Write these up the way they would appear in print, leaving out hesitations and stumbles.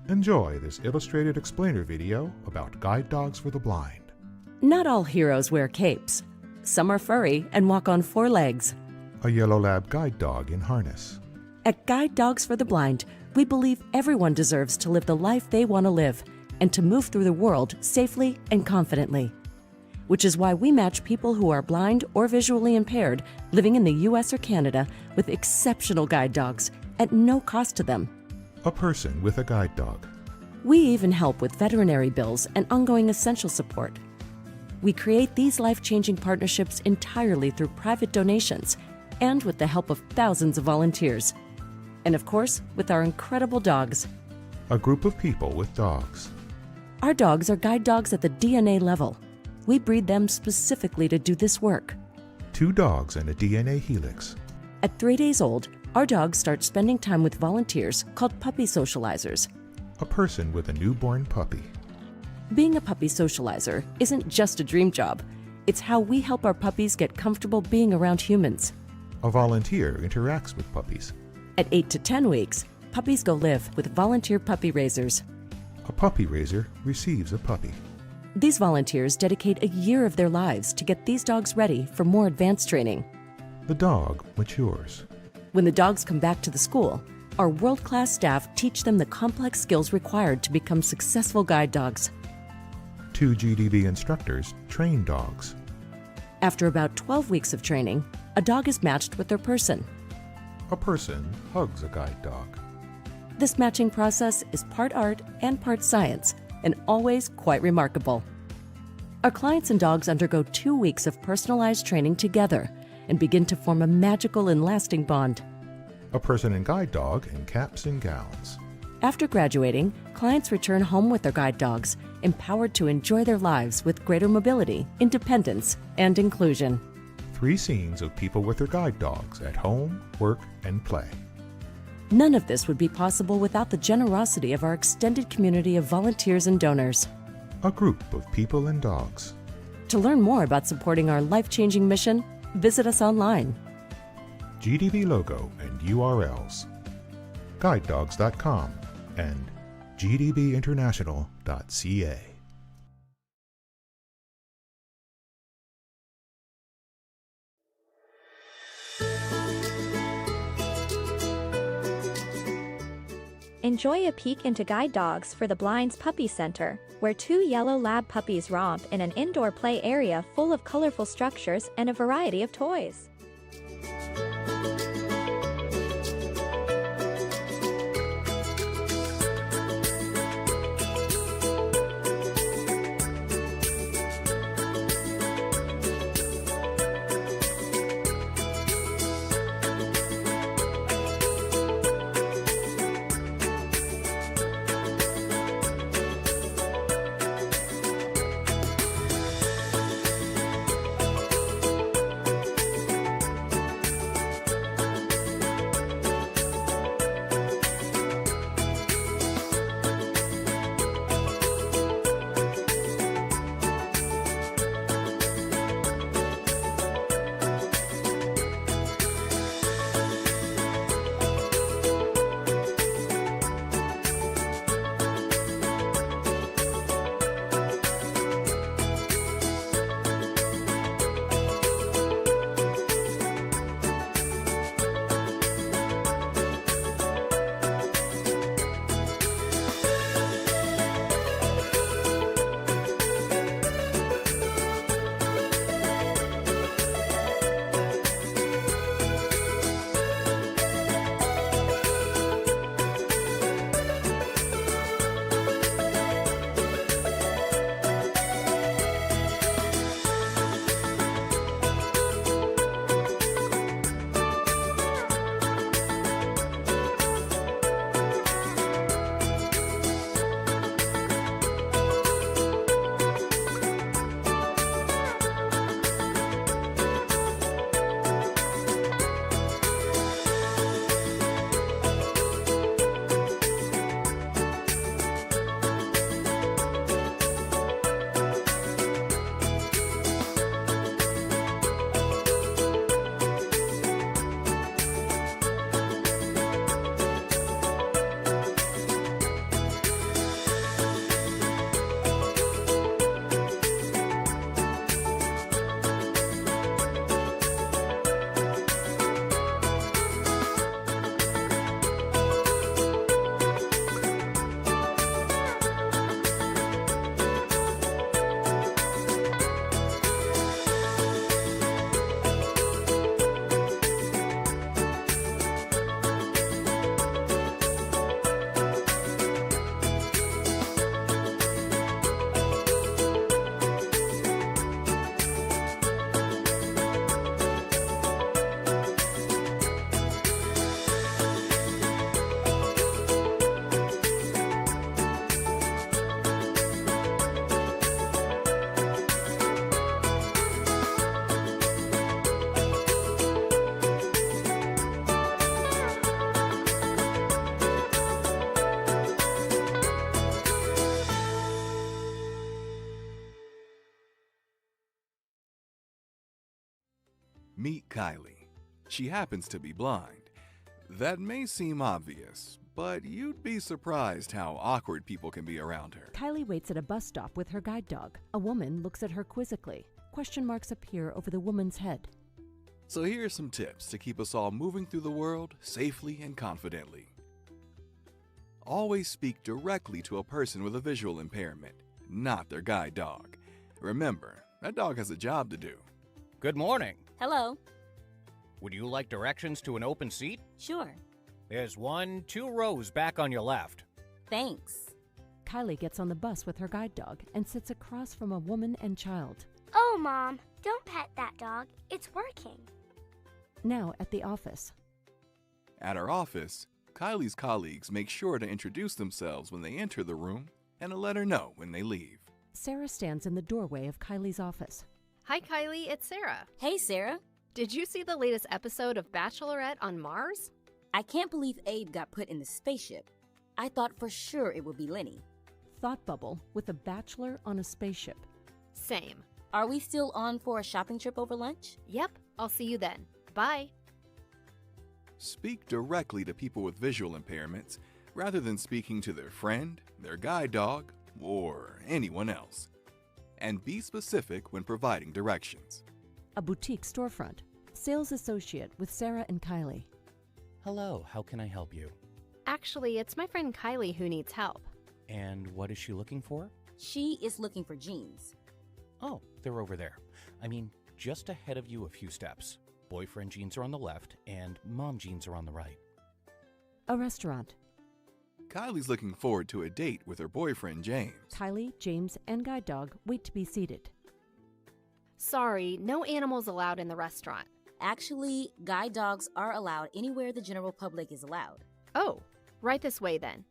Enjoy this illustrated explainer video about guide dogs for the blind. Not all heroes wear capes. Some are furry and walk on 4 legs. A yellow lab guide dog in harness. At Guide Dogs for the Blind, we believe everyone deserves to live the life they want to live and to move through the world safely and confidently. Which is why we match people who are blind or visually impaired living in the US or Canada with exceptional guide dogs at no cost to them. A person with a guide dog. We even help with veterinary bills and ongoing essential support. We create these life-changing partnerships entirely through private donations and with the help of thousands of volunteers. And of course, with our incredible dogs. A group of people with dogs. Our dogs are guide dogs at the DNA level. We breed them specifically to do this work. 2 dogs and a DNA helix. At 3 days old, our dogs start spending time with volunteers called puppy socializers. A person with a newborn puppy. Being a puppy socializer isn't just a dream job. It's how we help our puppies get comfortable being around humans. A volunteer interacts with puppies. At 8 to 10 weeks, puppies go live with volunteer puppy raisers. A puppy raiser receives a puppy. These volunteers dedicate a year of their lives to get these dogs ready for more advanced training. The dog matures. When the dogs come back to the school, our world-class staff teach them the complex skills required to become successful guide dogs. 2 GDB instructors train dogs. After about 12 weeks of training, a dog is matched with their person. A person hugs a guide dog. This matching process is part art and part science, and always quite remarkable. Our clients and dogs undergo 2 weeks of personalized training together and begin to form a magical and lasting bond. A person and guide dog in caps and gowns. After graduating, clients return home with their guide dogs, empowered to enjoy their lives with greater mobility, independence, and inclusion. 3 scenes of people with their guide dogs at home, work, and play. None of this would be possible without the generosity of our extended community of volunteers and donors. A group of people and dogs. To learn more about supporting our life-changing mission, visit us online. GDB logo and URLs. GuideDogs.com and GDBinternational.ca. Enjoy a peek into Guide Dogs for the Blind's Puppy Center, where 2 yellow lab puppies romp in an indoor play area full of colorful structures and a variety of toys. Meet Kylie. She happens to be blind. That may seem obvious, but you'd be surprised how awkward people can be around her. Kylie waits at a bus stop with her guide dog. A woman looks at her quizzically. Question marks appear over the woman's head. So here are some tips to keep us all moving through the world safely and confidently. Always speak directly to a person with a visual impairment, not their guide dog. Remember, that dog has a job to do. Good morning. Hello. Would you like directions to an open seat? Sure. There's 2 rows back on your left. Thanks. Kylie gets on the bus with her guide dog and sits across from a woman and child. Oh, Mom, don't pet that dog. It's working. Now at the office. At our office, Kylie's colleagues make sure to introduce themselves when they enter the room and to let her know when they leave. Sarah stands in the doorway of Kylie's office. Hi, Kylie. It's Sarah. Hey, Sarah. Did you see the latest episode of Bachelorette on Mars? I can't believe Abe got put in the spaceship. I thought for sure it would be Lenny. Thought bubble with a bachelor on a spaceship. Same. Are we still on for a shopping trip over lunch? Yep. I'll see you then. Bye. Speak directly to people with visual impairments rather than speaking to their friend, their guide dog, or anyone else. And be specific when providing directions. A boutique storefront. Sales associate with Sarah and Kylie. Hello, how can I help you? Actually, it's my friend Kylie who needs help. And what is she looking for? She is looking for jeans. Oh, they're over there. I mean, just ahead of you a few steps. Boyfriend jeans are on the left and mom jeans are on the right. A restaurant. Kylie's looking forward to a date with her boyfriend, James. Kylie, James, and guide dog wait to be seated. Sorry, no animals allowed in the restaurant. Actually, guide dogs are allowed anywhere the general public is allowed. Oh, right this way then.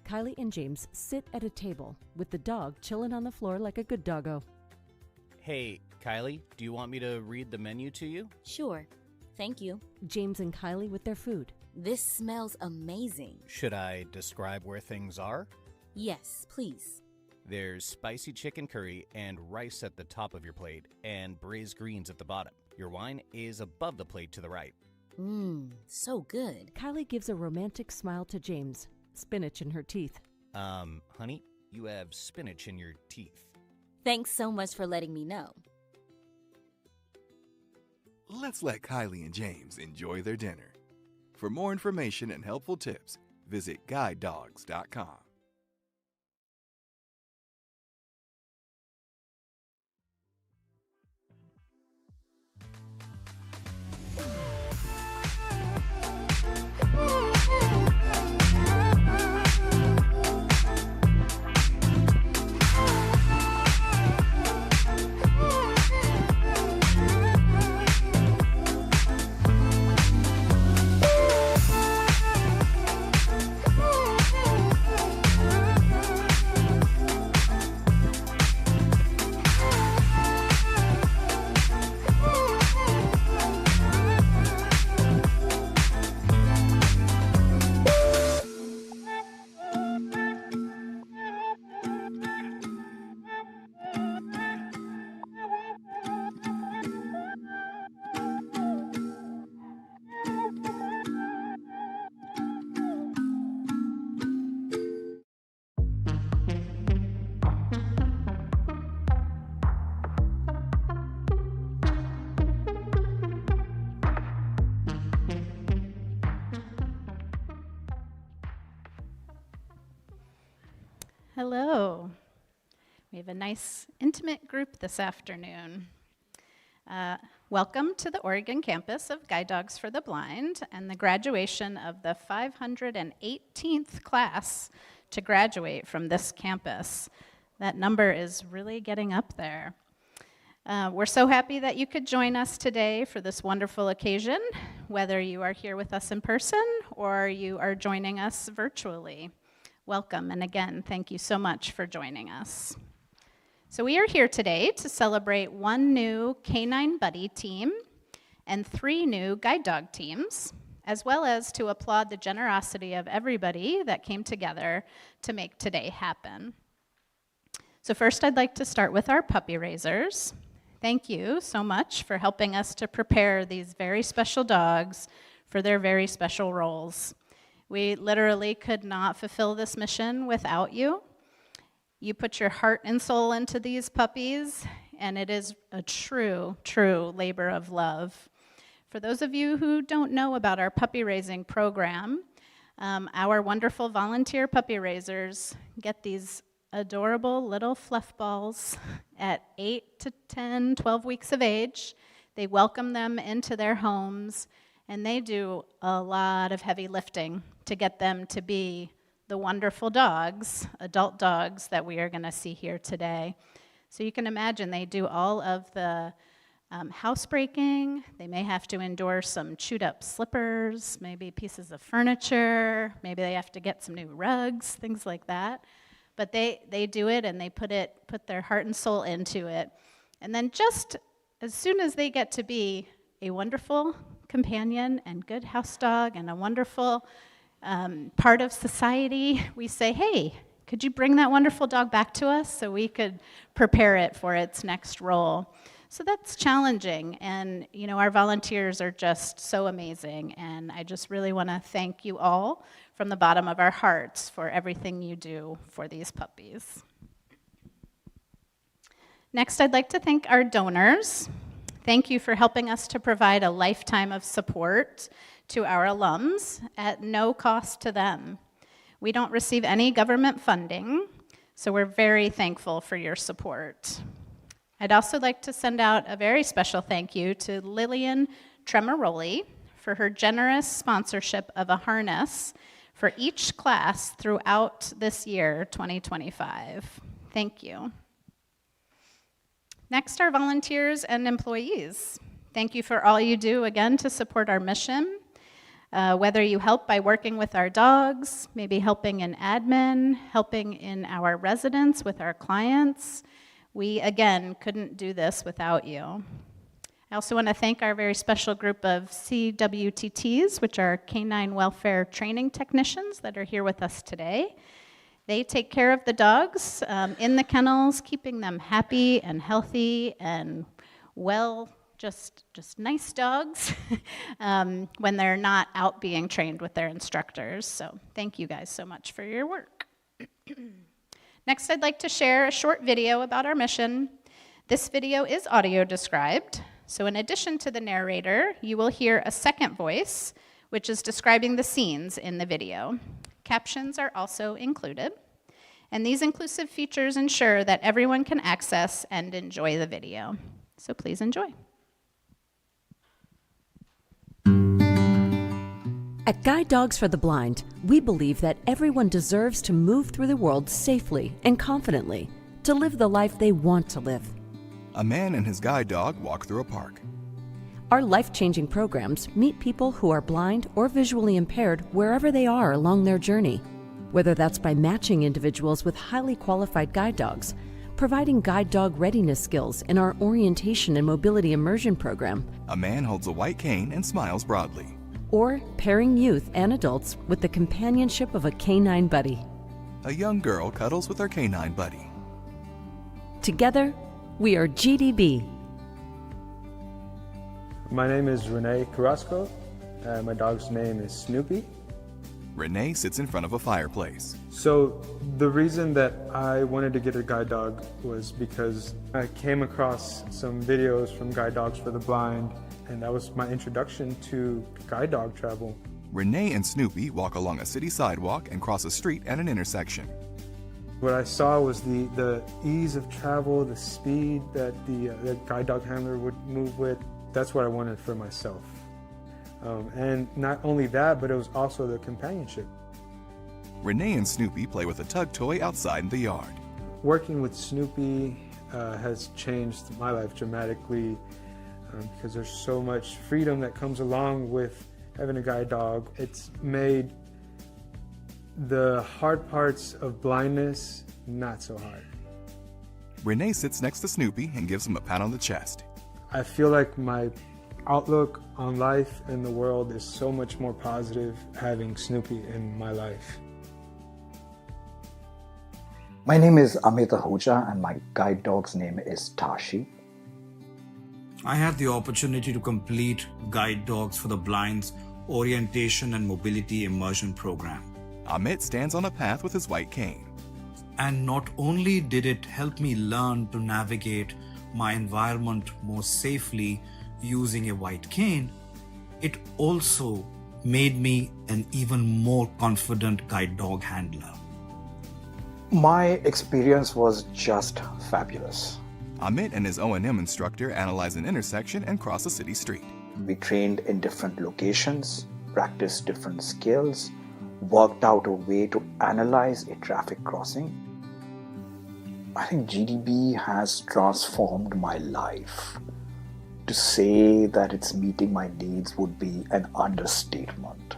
Kylie and James sit at a table with the dog chilling on the floor like a good doggo. Hey, Kylie, do you want me to read the menu to you? Sure. Thank you. James and Kylie with their food. This smells amazing. Should I describe where things are? Yes, please. There's spicy chicken curry and rice at the top of your plate and braised greens at the bottom. Your wine is above the plate to the right. So good. Kylie gives a romantic smile to James. Spinach in her teeth. Honey, you have spinach in your teeth. Thanks so much for letting me know. Let's let Kylie and James enjoy their dinner. For more information and helpful tips, visit guidedogs.com. Hello. We have a nice, intimate group this afternoon. Welcome to the Oregon campus of Guide Dogs for the Blind and the graduation of the 518th class to graduate from this campus. That number is really getting up there. We're so happy that you could join us today for this wonderful occasion, whether you are here with us in person or you are joining us virtually. Welcome, and again, thank you so much for joining us. So we are here today to celebrate 1 new Canine Buddy team and 3 new guide dog teams, as well as to applaud the generosity of everybody that came together to make today happen. So first, I'd like to start with our puppy raisers. Thank you so much for helping us to prepare these very special dogs for their very special roles. We literally could not fulfill this mission without you. You put your heart and soul into these puppies, and it is a true, true labor of love. For those of you who don't know about our puppy raising program, our wonderful volunteer puppy raisers get these adorable little fluff balls at 8 to 10, 12 weeks of age. They welcome them into their homes, and they do a lot of heavy lifting to get them to be the wonderful dogs, adult dogs that we are going to see here today. So you can imagine they do all of the housebreaking. They may have to endure some chewed up slippers, maybe pieces of furniture, maybe they have to get some new rugs, things like that. But they do it, and they put their heart and soul into it. And then just as soon as they get to be a wonderful companion and good house dog and a wonderful part of society, we say, hey, could you bring that wonderful dog back to us so we could prepare it for its next role? So that's challenging, and our volunteers are just so amazing, and I just really want to thank you all from the bottom of our hearts for everything you do for these puppies. Next, I'd like to thank our donors. Thank you for helping us to provide a lifetime of support to our alums at no cost to them. We don't receive any government funding, so we're very thankful for your support. I'd also like to send out a very special thank you to Lillian Tremaroli for her generous sponsorship of a harness for each class throughout this year, 2025. Thank you. Next, our volunteers and employees. Thank you for all you do, again, to support our mission. Whether you help by working with our dogs, maybe helping in admin, helping in our residence with our clients, we, again, couldn't do this without you. I also want to thank our very special group of CWTTs, which are Canine Welfare Training Technicians that are here with us today. They take care of the dogs in the kennels, keeping them happy and healthy and well, just nice dogs when they're not out being trained with their instructors. So thank you guys so much for your work. Next, I'd like to share a short video about our mission. This video is audio described, so in addition to the narrator, you will hear a second voice, which is describing the scenes in the video. Captions are also included, and these inclusive features ensure that everyone can access and enjoy the video. So please enjoy. At Guide Dogs for the Blind, we believe that everyone deserves to move through the world safely and confidently, to live the life they want to live. A man and his guide dog walk through a park. Our life-changing programs meet people who are blind or visually impaired wherever they are along their journey, whether that's by matching individuals with highly qualified guide dogs, providing guide dog readiness skills in our orientation and mobility immersion program. A man holds a white cane and smiles broadly. Or pairing youth and adults with the companionship of a canine buddy. A young girl cuddles with her canine buddy. Together, we are GDB. My name is Renee Carrasco. My dog's name is Snoopy. Renee sits in front of a fireplace. So the reason that I wanted to get a guide dog was because I came across some videos from Guide Dogs for the Blind, and that was my introduction to guide dog travel. Renee and Snoopy walk along a city sidewalk and cross a street at an intersection. What I saw was the ease of travel, the speed that the guide dog handler would move with. That's what I wanted for myself. And not only that, but it was also the companionship. Renee and Snoopy play with a tug toy outside in the yard. Working with Snoopy has changed my life dramatically because there's so much freedom that comes along with having a guide dog. It's made the hard parts of blindness not so hard. Renee sits next to Snoopy and gives him a pat on the chest. I feel like my outlook on life and the world is so much more positive having Snoopy in my life. My name is Amit Ahuja and my guide dog's name is Tashi. I had the opportunity to complete Guide Dogs for the Blind's Orientation and Mobility Immersion program. Amit stands on a path with his white cane. And not only did it help me learn to navigate my environment more safely using a white cane, it also made me an even more confident guide dog handler. My experience was just fabulous. Amit and his O&M instructor analyze an intersection and cross a city street. We trained in different locations, practiced different skills, worked out a way to analyze a traffic crossing. I think GDB has transformed my life. To say that it's meeting my needs would be an understatement.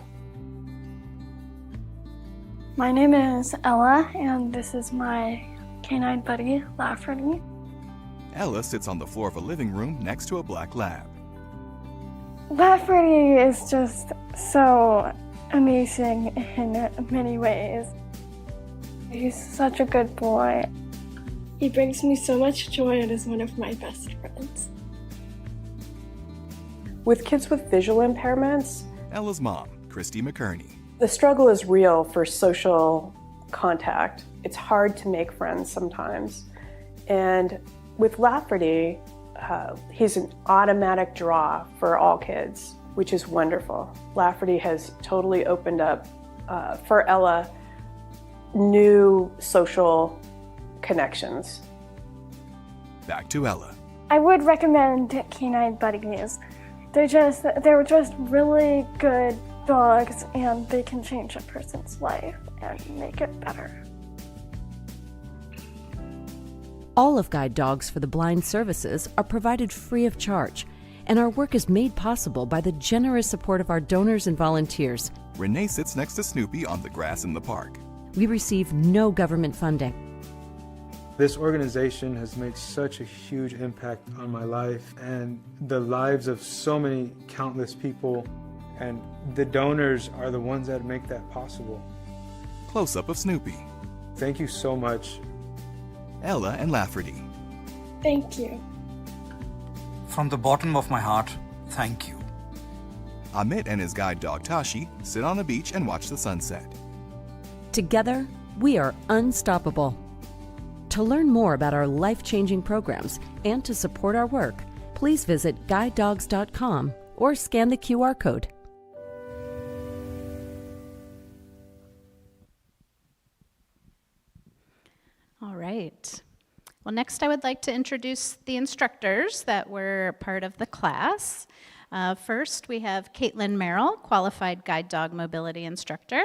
My name is Ella, and this is my canine buddy, Lafferty. Ella sits on the floor of a living room next to a black lab. Lafferty is just so amazing in many ways. He's such a good boy. He brings me so much joy and is one of my best friends. With kids with visual impairments, Ella's mom, Christy McKerney. The struggle is real for social contact. It's hard to make friends sometimes. And with Lafferty, he's an automatic draw for all kids, which is wonderful. Lafferty has totally opened up, for Ella, new social connections. Back to Ella. I would recommend canine buddies. They're just really good dogs, and they can change a person's life and make it better. All of Guide Dogs for the Blind services are provided free of charge, and our work is made possible by the generous support of our donors and volunteers. Renee sits next to Snoopy on the grass in the park. We receive no government funding. This organization has made such a huge impact on my life and the lives of so many countless people, and the donors are the ones that make that possible. Close-up of Snoopy. Thank you so much. Ella and Lafferty. Thank you. From the bottom of my heart, thank you. Amit and his guide dog Tashi sit on a beach and watch the sunset. Together, we are unstoppable. To learn more about our life-changing programs and to support our work, please visit guidedogs.com or scan the QR code. All right. Well, next I would like to introduce the instructors that were part of the class. First, we have Caitlin Merrill, qualified guide dog mobility instructor.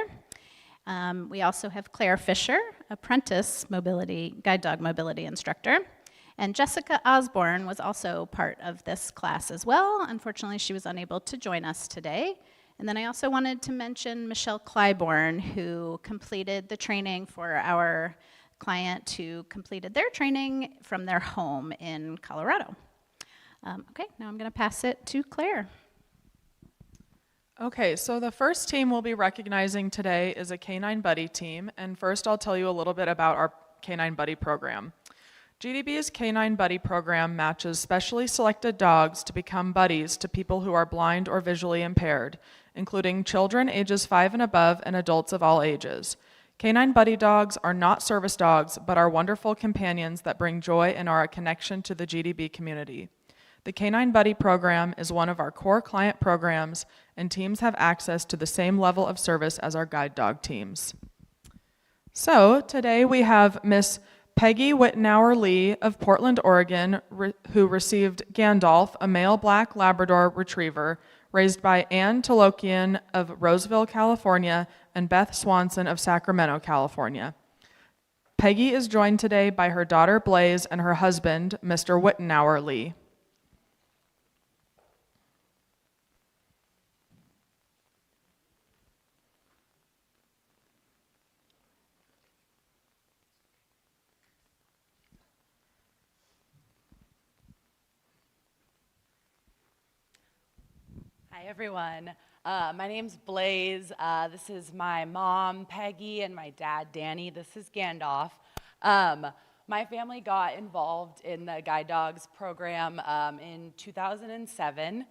We also have Claire Fisher, apprentice guide dog mobility instructor. And Jessica Osborne was also part of this class as well. Unfortunately, she was unable to join us today. And then I also wanted to mention Michelle Clybourne, who completed the training for our client who completed their training from their home in Colorado. Okay, now I'm going to pass it to Claire. Okay, so the first team we'll be recognizing today is a Canine Buddy team, and first I'll tell you a little bit about our Canine Buddy program. GDB's Canine Buddy program matches specially selected dogs to become buddies to people who are blind or visually impaired, including children ages 5 and above and adults of all ages. Canine Buddy dogs are not service dogs, but are wonderful companions that bring joy and are a connection to the GDB community. The Canine Buddy program is one of our core client programs, and teams have access to the same level of service as our guide dog teams. So today we have Miss Peggy Wittenauer Lee of Portland, Oregon, who received Gandalf, a male black Labrador retriever, raised by Ann Tolokian of Roseville, California, and Beth Swanson of Sacramento, California. Peggy is joined today by her daughter Blaze and her husband, Mr. Wittenauer Lee. Hi everyone, my name's Blaze. This is my mom Peggy and my dad Danny. This is Gandalf. My family got involved in the guide dogs program in 2007.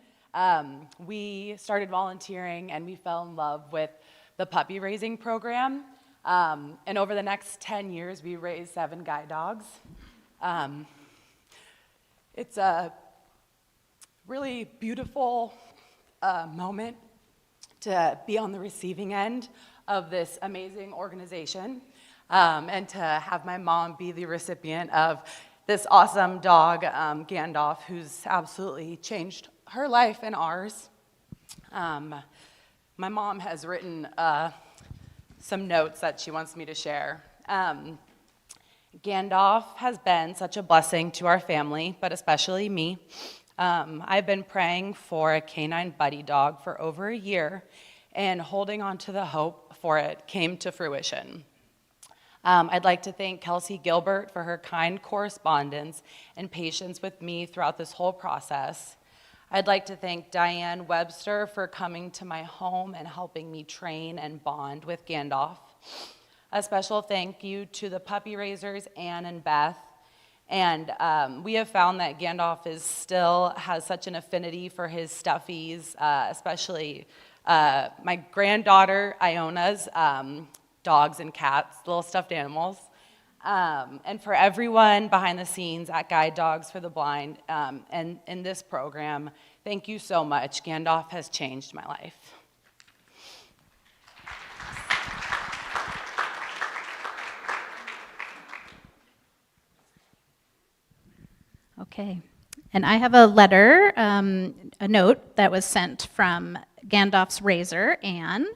We started volunteering and we fell in love with the puppy raising program. And over the next 10 years, we raised 7 guide dogs. It's a really beautiful moment to be on the receiving end of this amazing organization. And to have my mom be the recipient of this awesome dog, Gandalf, who's absolutely changed her life and ours. My mom has written some notes that she wants me to share. Gandalf has been such a blessing to our family, but especially me. I've been praying for a canine buddy dog for over a year, and holding on to the hope for it came to fruition. I'd like to thank Kelsey Gilbert for her kind correspondence and patience with me throughout this whole process. I'd like to thank Diane Webster for coming to my home and helping me train and bond with Gandalf. A special thank you to the puppy raisers, Anne and Beth. And we have found that Gandalf still has such an affinity for his stuffies, especially my granddaughter Iona's dogs and cats, little stuffed animals. And for everyone behind the scenes at Guide Dogs for the Blind and in this program, thank you so much. Gandalf has changed my life. Okay. And I have a letter, a note that was sent from Gandalf's raiser, Anne.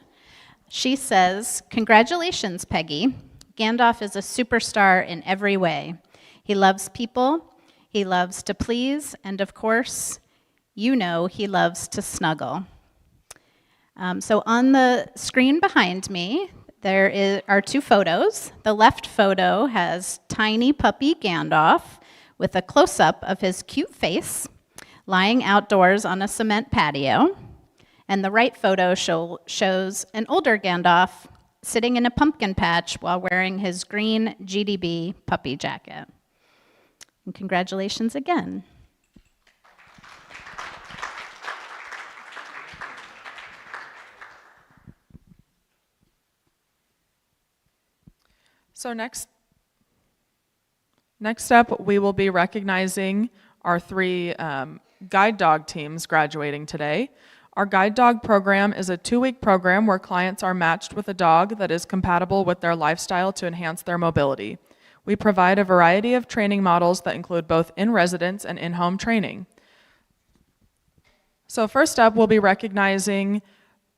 She says, "Congratulations, Peggy. Gandalf is a superstar in every way. He loves people, he loves to please, and of course, you know he loves to snuggle." So on the screen behind me, there are 2 photos. The left photo has tiny puppy Gandalf with a close-up of his cute face lying outdoors on a cement patio. And the right photo shows an older Gandalf sitting in a pumpkin patch while wearing his green GDB puppy jacket. And congratulations again. So next up, we will be recognizing our 3 guide dog teams graduating today. Our guide dog program is a 2-week program where clients are matched with a dog that is compatible with their lifestyle to enhance their mobility. We provide a variety of training models that include both in-residence and in-home training. So first up, we'll be recognizing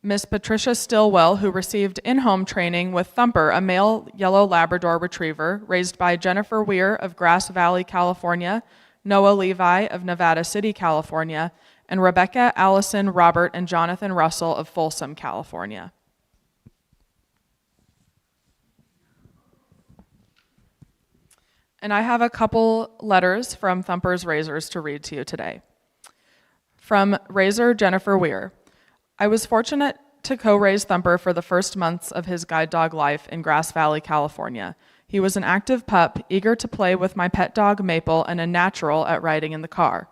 Miss Patricia Stillwell, who received in-home training with Thumper, a male yellow Labrador retriever raised by Jennifer Weir of Grass Valley, California, Noah Levi of Nevada City, California, and Rebecca, Allison, Robert, and Jonathan Russell of Folsom, California. And I have a couple letters from Thumper's raisers to read to you today. From raiser Jennifer Weir. I was fortunate to co-raise Thumper for the first months of his guide dog life in Grass Valley, California. He was an active pup, eager to play with my pet dog Maple, and a natural at riding in the car.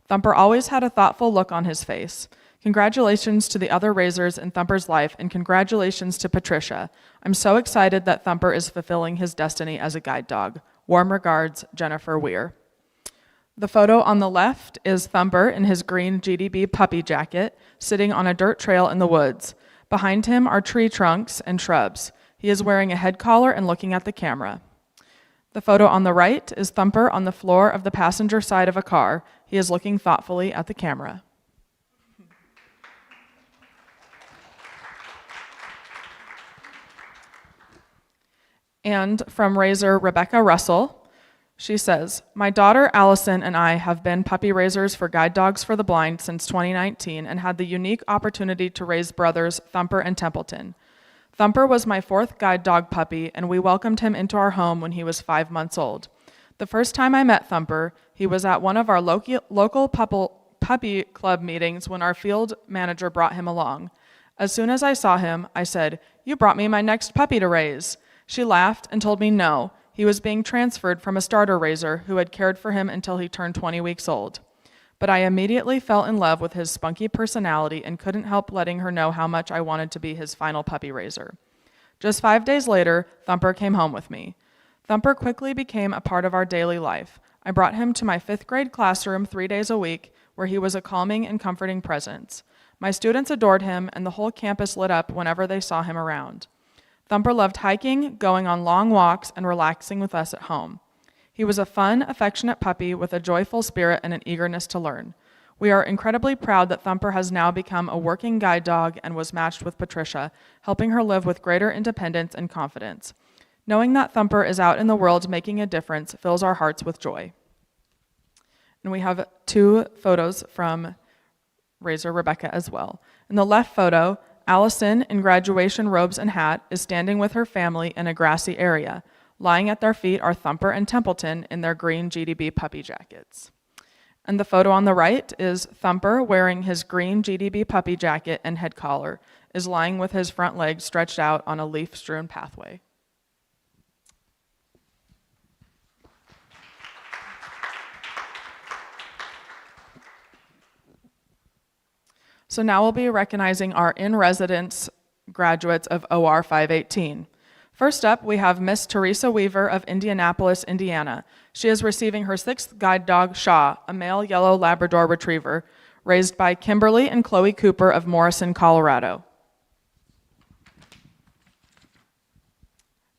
Thumper always had a thoughtful look on his face. Congratulations to the other raisers in Thumper's life, and congratulations to Patricia. I'm so excited that Thumper is fulfilling his destiny as a guide dog. Warm regards, Jennifer Weir. The photo on the left is Thumper in his green GDB puppy jacket, sitting on a dirt trail in the woods. Behind him are tree trunks and shrubs. He is wearing a head collar and looking at the camera. The photo on the right is Thumper on the floor of the passenger side of a car. He is looking thoughtfully at the camera. And from raiser Rebecca Russell, she says, my daughter Allison and I have been puppy raisers for Guide Dogs for the Blind since 2019 and had the unique opportunity to raise brothers Thumper and Templeton. Thumper was my 4th guide dog puppy, and we welcomed him into our home when he was 5 months old. The first time I met Thumper, he was at one of our local puppy club meetings when our field manager brought him along. As soon as I saw him, I said, "You brought me my next puppy to raise." She laughed and told me no, he was being transferred from a starter raiser who had cared for him until he turned 20 weeks old. But I immediately fell in love with his spunky personality and couldn't help letting her know how much I wanted to be his final puppy raiser. Just 5 days later, Thumper came home with me. Thumper quickly became a part of our daily life. I brought him to my 5th grade classroom 3 days a week, where he was a calming and comforting presence. My students adored him, and the whole campus lit up whenever they saw him around. Thumper loved hiking, going on long walks, and relaxing with us at home. He was a fun, affectionate puppy with a joyful spirit and an eagerness to learn. We are incredibly proud that Thumper has now become a working guide dog and was matched with Patricia, helping her live with greater independence and confidence. Knowing that Thumper is out in the world making a difference fills our hearts with joy. And we have 2 photos from Raiser Rebecca as well. In the left photo, Allison, in graduation robes and hat, is standing with her family in a grassy area. Lying at their feet are Thumper and Templeton in their green GDB puppy jackets. And the photo on the right is Thumper wearing his green GDB puppy jacket and head collar, is lying with his front legs stretched out on a leaf-strewn pathway. So now we'll be recognizing our in-residence graduates of OR518. First up, we have Miss Teresa Weaver of Indianapolis, Indiana. She is receiving her 6th guide dog, Shaw, a male yellow Labrador retriever, raised by Kimberly and Chloe Cooper of Morrison, Colorado.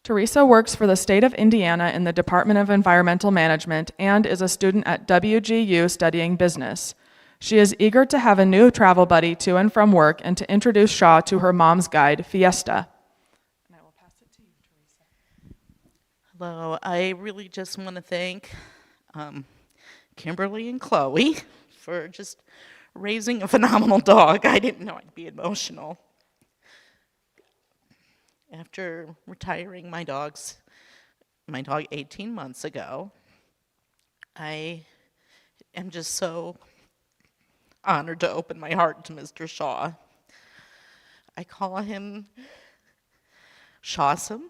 Teresa works for the state of Indiana in the Department of Environmental Management and is a student at WGU studying business. She is eager to have a new travel buddy to and from work and to introduce Shaw to her mom's guide, Fiesta. And I will pass it to you, Teresa. Hello, I really just want to thank Kimberly and Chloe for just raising a phenomenal dog. I didn't know I'd be emotional. After retiring my dog 18 months ago, I am just so honored to open my heart to Mr. Shaw. I call him Shawsome.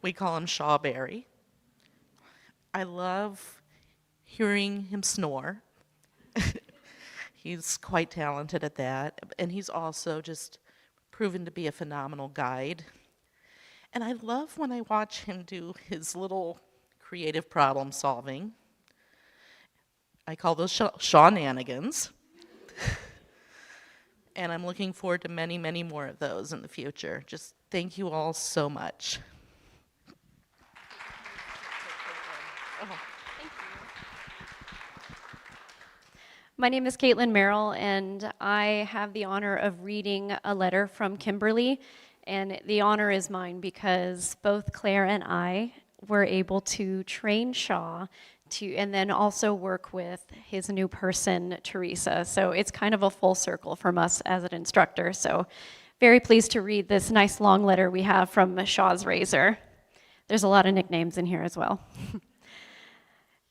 We call him Shawberry. I love hearing him snore. He's quite talented at that, and he's also just proven to be a phenomenal guide. And I love when I watch him do his little creative problem solving. I call those Shawnanigans. And I'm looking forward to many, many more of those in the future. Just thank you all so much. My name is Caitlin Merrill, and I have the honor of reading a letter from Kimberly. And the honor is mine because both Claire and I were able to train Shaw and then also work with his new person, Teresa. So it's kind of a full circle from us as an instructor. So very pleased to read this nice long letter we have from Shaw's Raiser. There's a lot of nicknames in here as well.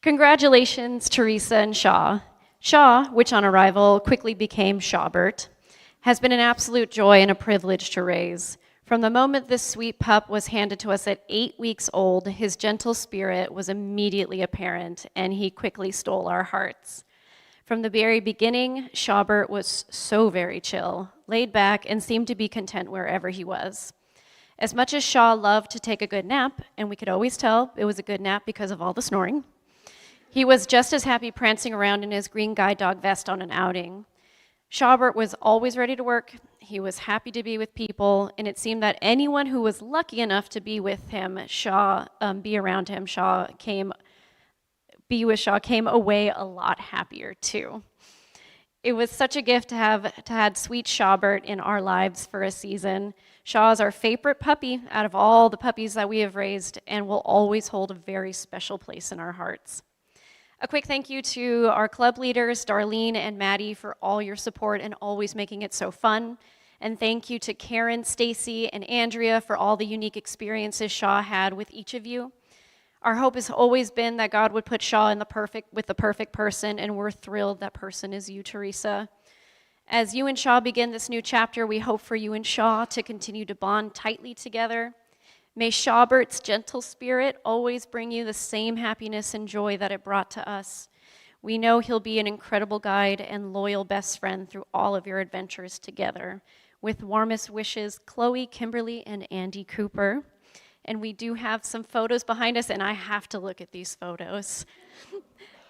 Congratulations, Teresa and Shaw. Shaw, which on arrival quickly became Shawbert, has been an absolute joy and a privilege to raise. From the moment this sweet pup was handed to us at 8 weeks old, his gentle spirit was immediately apparent, and he quickly stole our hearts. From the very beginning, Shawbert was so very chill, laid back, and seemed to be content wherever he was. As much as Shaw loved to take a good nap, and we could always tell it was a good nap because of all the snoring, he was just as happy prancing around in his green guide dog vest on an outing. Shawbert was always ready to work. He was happy to be with people, and it seemed that anyone who was lucky enough to be with him, be around him, be with Shaw, came away a lot happier too. It was such a gift to have sweet Shawbert in our lives for a season. Shaw is our favorite puppy out of all the puppies that we have raised, and will always hold a very special place in our hearts. A quick thank you to our club leaders, Darlene and Maddie, for all your support and always making it so fun. And thank you to Karen, Stacy, and Andrea for all the unique experiences Shaw had with each of you. Our hope has always been that God would put Shaw with the perfect person, and we're thrilled that person is you, Teresa. As you and Shaw begin this new chapter, we hope for you and Shaw to continue to bond tightly together. May Shawbert's gentle spirit always bring you the same happiness and joy that it brought to us. We know he'll be an incredible guide and loyal best friend through all of your adventures together. With warmest wishes, Chloe, Kimberly, and Andy Cooper. And we do have some photos behind us, and I have to look at these photos.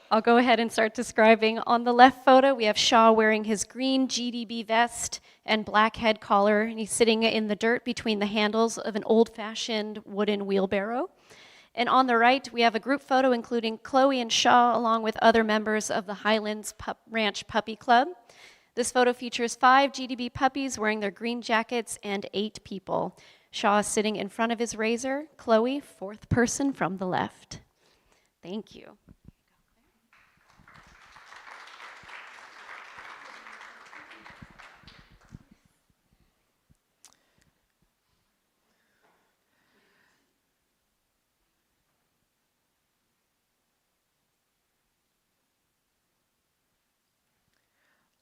I'll go ahead and start describing. On the left photo, we have Shaw wearing his green GDB vest and black head collar, and he's sitting in the dirt between the handles of an old-fashioned wooden wheelbarrow. And on the right, we have a group photo including Chloe and Shaw, along with other members of the Highlands Ranch Puppy Club. This photo features 5 GDB puppies wearing their green jackets and 8 people. Shaw is sitting in front of his razor. Chloe, fourth person from the left. Thank you.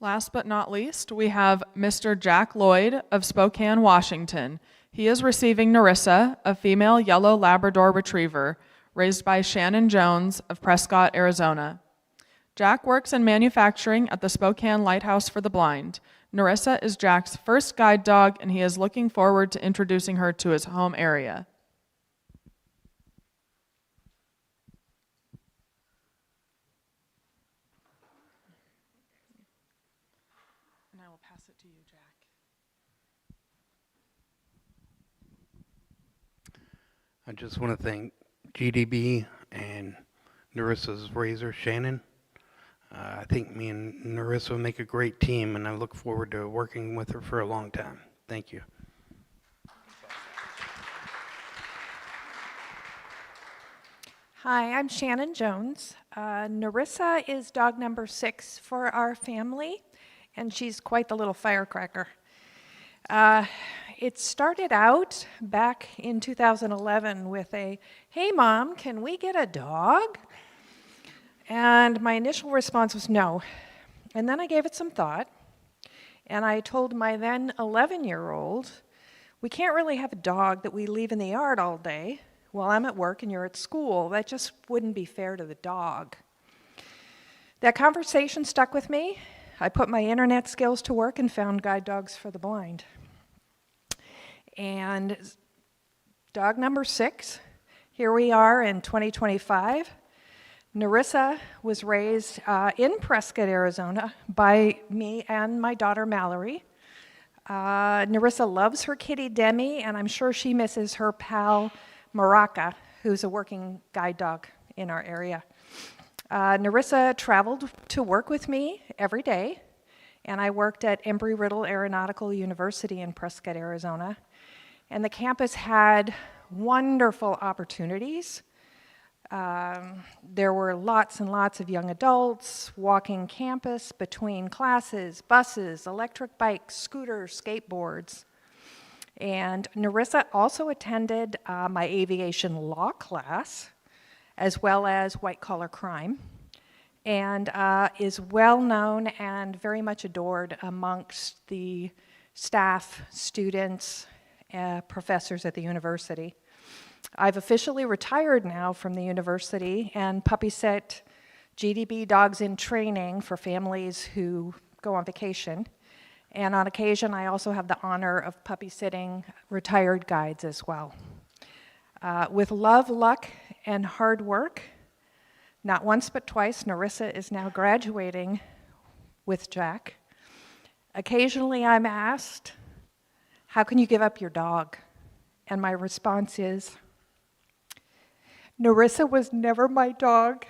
Last but not least, we have Mr. Jack Lloyd of Spokane, Washington. He is receiving Narissa, a female yellow Labrador retriever, raised by Shannon Jones of Prescott, Arizona. Jack works in manufacturing at the Spokane Lighthouse for the Blind. Narissa is Jack's first guide dog, and he is looking forward to introducing her to his home area. And I will pass it to you, Jack. I just want to thank GDB and Narissa's razor, Shannon. I think me and Narissa make a great team, and I look forward to working with her for a long time. Thank you. Hi, I'm Shannon Jones. Narissa is dog number 6 for our family, and she's quite the little firecracker. It started out back in 2011 with a, "Hey Mom, can we get a dog?" And my initial response was no. And then I gave it some thought, and I told my then 11-year-old, "We can't really have a dog that we leave in the yard all day while I'm at work and you're at school. That just wouldn't be fair to the dog." That conversation stuck with me. I put my internet skills to work and found Guide Dogs for the Blind. And dog number 6, here we are in 2025. Narissa was raised in Prescott, Arizona by me and my daughter Mallory. Narissa loves her kitty Demi, and I'm sure she misses her pal Maraca, who's a working guide dog in our area. Narissa traveled to work with me every day, and I worked at Embry-Riddle Aeronautical University in Prescott, Arizona. And the campus had wonderful opportunities. There were lots and lots of young adults walking campus between classes, buses, electric bikes, scooters, skateboards. And Narissa also attended my aviation law class, as well as white-collar crime, and is well known and very much adored amongst the staff, students, professors at the university. I've officially retired now from the university and puppy sit GDB dogs in training for families who go on vacation. And on occasion, I also have the honor of puppy sitting retired guides as well. With love, luck, and hard work, not once but twice, Narissa is now graduating with Jack. Occasionally I'm asked, "How can you give up your dog?" And my response is, Narissa was never my dog.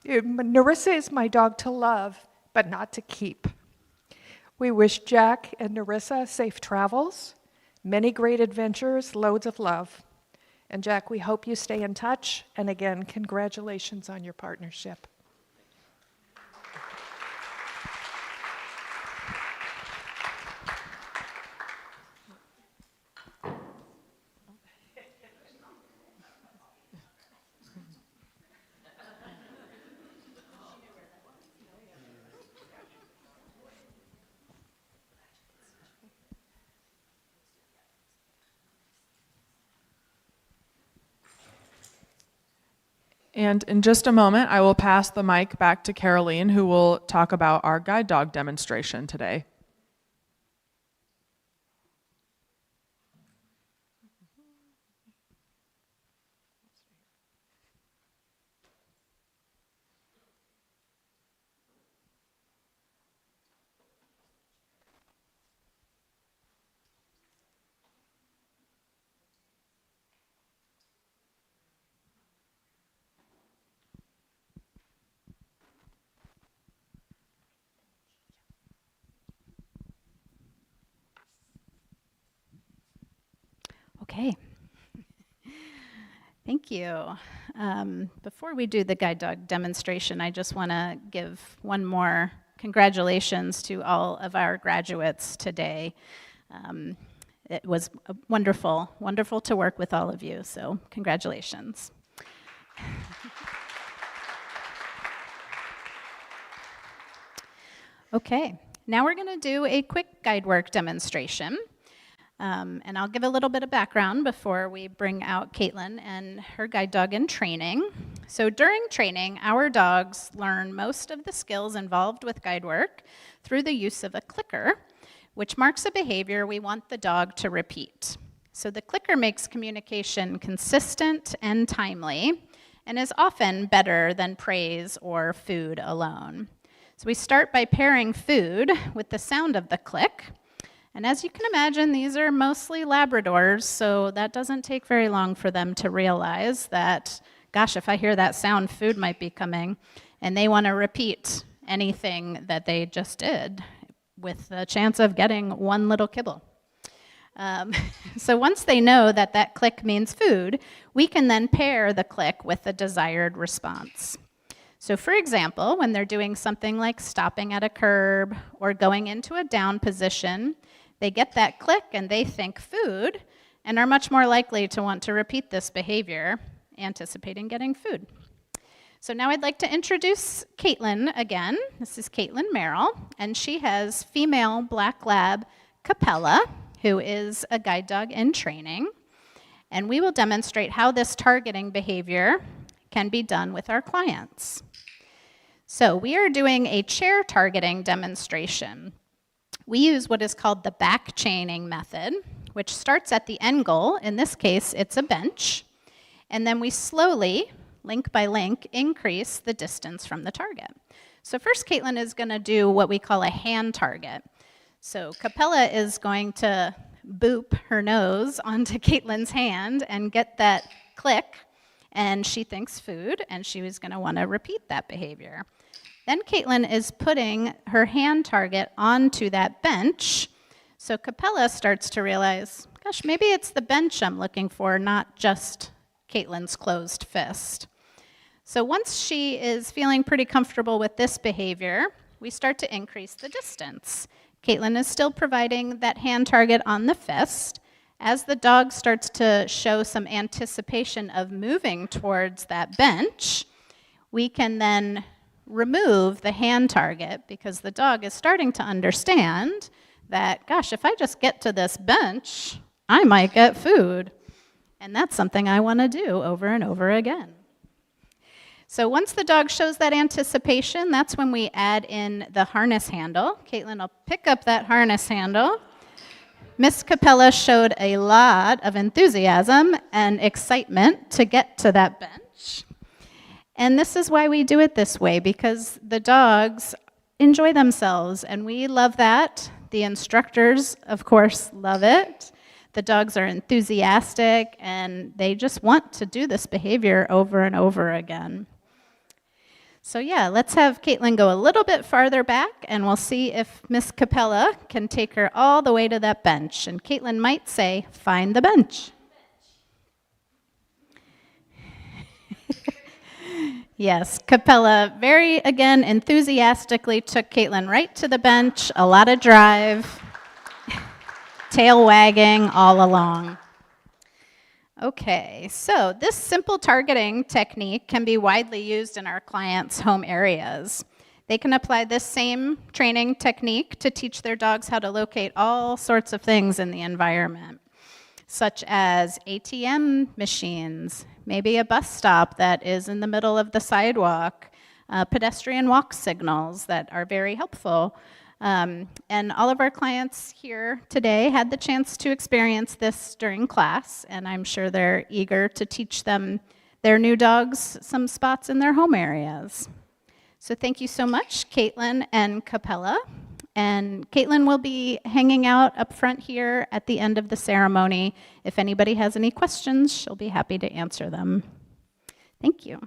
Narissa is my dog to love, but not to keep. We wish Jack and Narissa safe travels, many great adventures, loads of love. And Jack, we hope you stay in touch, and again, congratulations on your partnership. And in just a moment, I will pass the mic back to Caroline, who will talk about our guide dog demonstration today. Okay. Thank you. Before we do the guide dog demonstration, I just want to give one more congratulations to all of our graduates today. It was wonderful to work with all of you, so congratulations. Okay, now we're going to do a quick guide work demonstration. And I'll give a little bit of background before we bring out Caitlin and her guide dog in training. So during training, our dogs learn most of the skills involved with guide work through the use of a clicker, which marks a behavior we want the dog to repeat. So the clicker makes communication consistent and timely, and is often better than praise or food alone. So we start by pairing food with the sound of the click. And as you can imagine, these are mostly Labradors, so that doesn't take very long for them to realize that, gosh, if I hear that sound, food might be coming, and they want to repeat anything that they just did with the chance of getting one little kibble. So once they know that that click means food, we can then pair the click with a desired response. So for example, when they're doing something like stopping at a curb or going into a down position, they get that click and they think food and are much more likely to want to repeat this behavior, anticipating getting food. So now I'd like to introduce Caitlin again. This is Caitlin Merrill, and she has female black lab Capella, who is a guide dog in training. And we will demonstrate how this targeting behavior can be done with our clients. So we are doing a chair targeting demonstration. We use what is called the back chaining method, which starts at the end goal. In this case, it's a bench. And then we slowly, link by link, increase the distance from the target. So first, Caitlin is going to do what we call a hand target. So Capella is going to boop her nose onto Caitlin's hand and get that click, and she thinks food, and she was going to want to repeat that behavior. Then Caitlin is putting her hand target onto that bench. So Capella starts to realize, gosh, maybe it's the bench I'm looking for, not just Caitlin's closed fist. So once she is feeling pretty comfortable with this behavior, we start to increase the distance. Caitlin is still providing that hand target on the fist. As the dog starts to show some anticipation of moving towards that bench, we can then remove the hand target because the dog is starting to understand that, gosh, if I just get to this bench, I might get food. And that's something I want to do over and over again. So once the dog shows that anticipation, that's when we add in the harness handle. Caitlin will pick up that harness handle. Miss Capella showed a lot of enthusiasm and excitement to get to that bench. And this is why we do it this way, because the dogs enjoy themselves, and we love that. The instructors, of course, love it. The dogs are enthusiastic, and they just want to do this behavior over and over again. So yeah, let's have Caitlin go a little bit farther back, and we'll see if Miss Capella can take her all the way to that bench. And Caitlin might say, "Find the bench." Yes, Capella very, again, enthusiastically took Caitlin right to the bench, a lot of drive, tail wagging all along. Okay, so this simple targeting technique can be widely used in our clients' home areas. They can apply this same training technique to teach their dogs how to locate all sorts of things in the environment, such as ATM machines, maybe a bus stop that is in the middle of the sidewalk, pedestrian walk signals that are very helpful. And all of our clients here today had the chance to experience this during class, and I'm sure they're eager to teach them their new dogs some spots in their home areas. So thank you so much, Caitlin and Capella. And Caitlin will be hanging out up front here at the end of the ceremony. If anybody has any questions, she'll be happy to answer them. Thank you.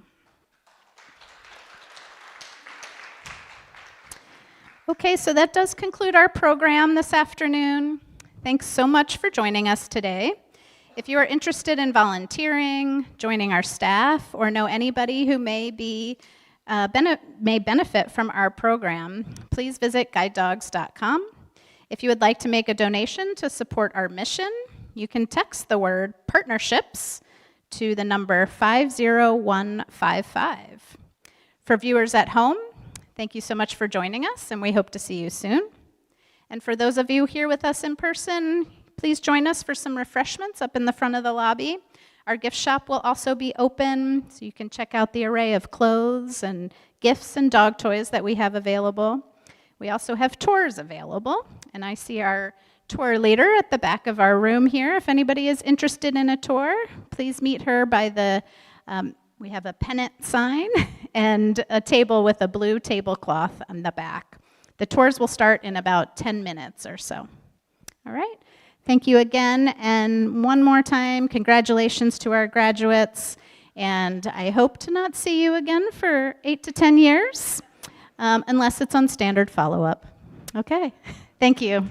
Okay, so that does conclude our program this afternoon. Thanks so much for joining us today. If you are interested in volunteering, joining our staff, or know anybody who may benefit from our program, please visit guidedogs.com. If you would like to make a donation to support our mission, you can text the word partnerships to the number 50155. For viewers at home, thank you so much for joining us, and we hope to see you soon. And for those of you here with us in person, please join us for some refreshments up in the front of the lobby. Our gift shop will also be open, so you can check out the array of clothes and gifts and dog toys that we have available. We also have tours available, and I see our tour leader at the back of our room here. If anybody is interested in a tour, please meet her by the, we have a pennant sign and a table with a blue tablecloth on the back. The tours will start in about 10 minutes or so. All right. Thank you again, and one more time, congratulations to our graduates, and I hope to not see you again for 8 to 10 years, unless it's on standard follow-up. Okay, thank you.